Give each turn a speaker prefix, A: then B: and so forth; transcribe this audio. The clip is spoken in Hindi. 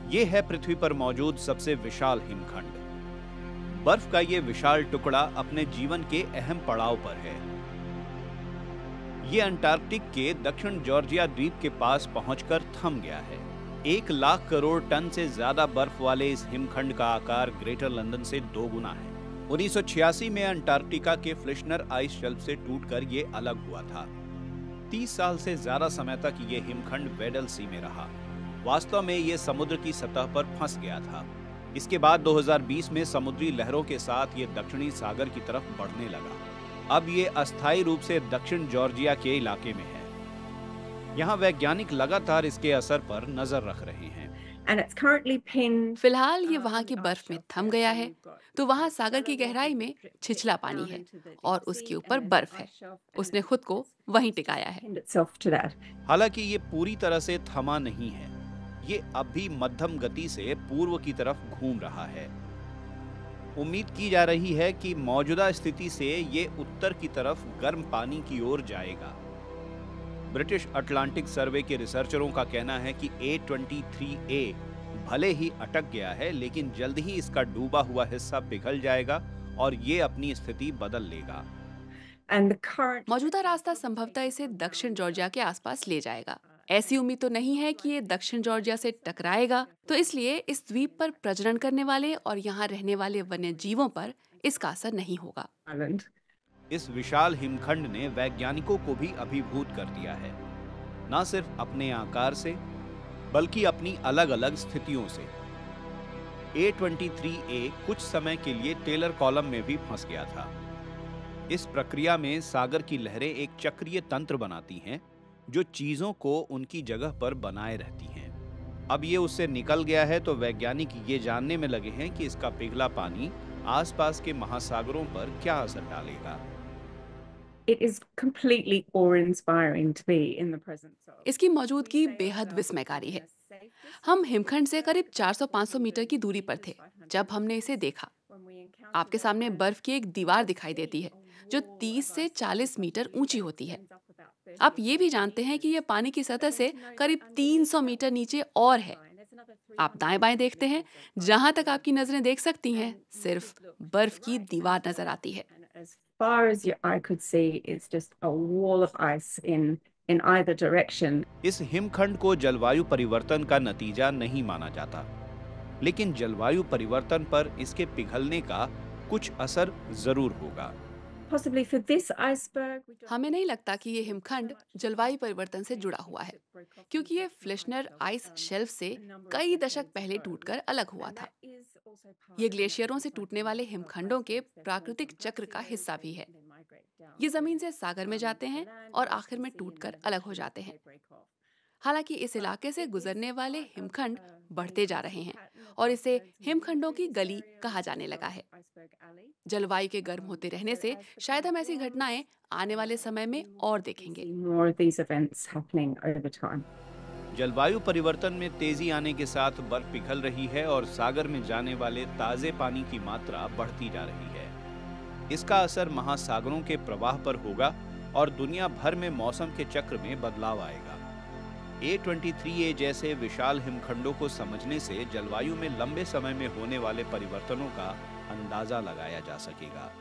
A: ये है पृथ्वी पर मौजूद सबसे विशाल हिमखंड। बर्फ का ये विशाल टुकड़ा अपने जीवन के अहम पड़ाव पर है। ये अंटार्कटिक के दक्षिण जॉर्जिया द्वीप के पास पहुंचकर थम गया है। 1 लाख करोड़ टन से ज्यादा बर्फ वाले इस हिमखंड का आकार ग्रेटर लंदन से 2 गुना है। 1986 में अंटार्कटिका के फ्लिशनर आइस शेल्फ से टूटकर ये अलग हुआ था। 30 साल से ज्यादा समय तक ये हिमखंड वेडल सी में रहा। वास्तव में ये समुद्र की सतह पर फंस गया था। इसके बाद 2020 में समुद्री लहरों के साथ ये दक्षिणी सागर की तरफ बढ़ने लगा। अब ये अस्थायी रूप से दक्षिण जॉर्जिया के इलाके में है। यहाँ वैज्ञानिक लगातार इसके असर पर नजर रख रहे हैं।
B: फिलहाल ये वहाँ की बर्फ में थम गया है, तो वहाँ सागर की गहराई में छिछला पानी है और उसके ऊपर बर्फ है। उसने खुद को वहीं टिकाया है।
A: हालांकि ये पूरी तरह से थमा नहीं है। ये अब भी मध्यम गति से पूर्व की तरफ घूम रहा है। उम्मीद की जा रही है कि मौजूदा स्थिति से ये उत्तर की तरफ गर्म पानी की ओर जाएगा। ब्रिटिश अटलांटिक सर्वे के रिसर्चरों का कहना है कि A23A भले ही अटक गया है, लेकिन जल्द ही इसका डूबा हुआ हिस्सा पिघल जाएगा और ये अपनी स्थिति बदल लेगा।
B: मौजूदा रास्ता संभवतः इसे दक्षिण जॉर्जिया के आसपास ले जाएगा। ऐसी उम्मीद तो नहीं है कि ये दक्षिण जॉर्जिया से टकराएगा, तो इसलिए इस द्वीप पर प्रजनन करने वाले और यहाँ रहने वाले वन्य जीवों पर इसका असर नहीं होगा।
A: इस विशाल हिमखंड ने वैज्ञानिकों को भी अभिभूत कर दिया है, न सिर्फ अपने आकार से बल्कि अपनी अलग अलग स्थितियों से। A23A कुछ समय के लिए टेलर कॉलम में भी फंस गया था। इस प्रक्रिया में सागर की लहरें एक चक्रीय तंत्र बनाती हैं जो चीजों को उनकी जगह पर बनाए रहती हैं। अब ये उससे निकल गया है, तो वैज्ञानिक ये जानने में लगे हैं कि इसका पिघला पानी आसपास के महासागरों पर क्या असर डालेगा।
B: इसकी मौजूदगी बेहद विस्मयकारी है। हम हिमखंड से करीब 400-500 मीटर की दूरी पर थे जब हमने इसे देखा। आपके सामने बर्फ की एक दीवार दिखाई देती है जो 30 से 40 मीटर ऊंची होती है। आप ये भी जानते हैं कि यह पानी की सतह से करीब 300 मीटर नीचे और है। आप दाएं बाएं देखते हैं, जहां तक आपकी नजरें देख सकती हैं, सिर्फ बर्फ की दीवार नजर आती है।
A: इस हिमखंड को जलवायु परिवर्तन का नतीजा नहीं माना जाता, लेकिन जलवायु परिवर्तन पर इसके पिघलने का कुछ असर जरूर होगा।
B: हमें नहीं लगता कि ये हिमखंड जलवायु परिवर्तन से जुड़ा हुआ है, क्योंकि ये फ्लिशनर आइस शेल्फ से कई दशक पहले टूटकर अलग हुआ था। ये ग्लेशियरों से टूटने वाले हिमखंडों के प्राकृतिक चक्र का हिस्सा भी है। ये जमीन से सागर में जाते हैं और आखिर में टूटकर अलग हो जाते हैं। हालांकि इस इलाके से गुजरने वाले हिमखंड बढ़ते जा रहे हैं और इसे हिमखंडों की गली कहा जाने लगा है। जलवायु के गर्म होते रहने से शायद हम ऐसी घटनाएं आने वाले समय में और देखेंगे।
A: जलवायु परिवर्तन में तेजी आने के साथ बर्फ पिघल रही है और सागर में जाने वाले ताजे पानी की मात्रा बढ़ती जा रही है। इसका असर महासागरों के प्रवाह पर होगा और दुनिया भर में मौसम के चक्र में बदलाव आएगा। A23A जैसे विशाल हिमखंडों को समझने से जलवायु में लंबे समय में होने वाले परिवर्तनों का अंदाजा लगाया जा सकेगा।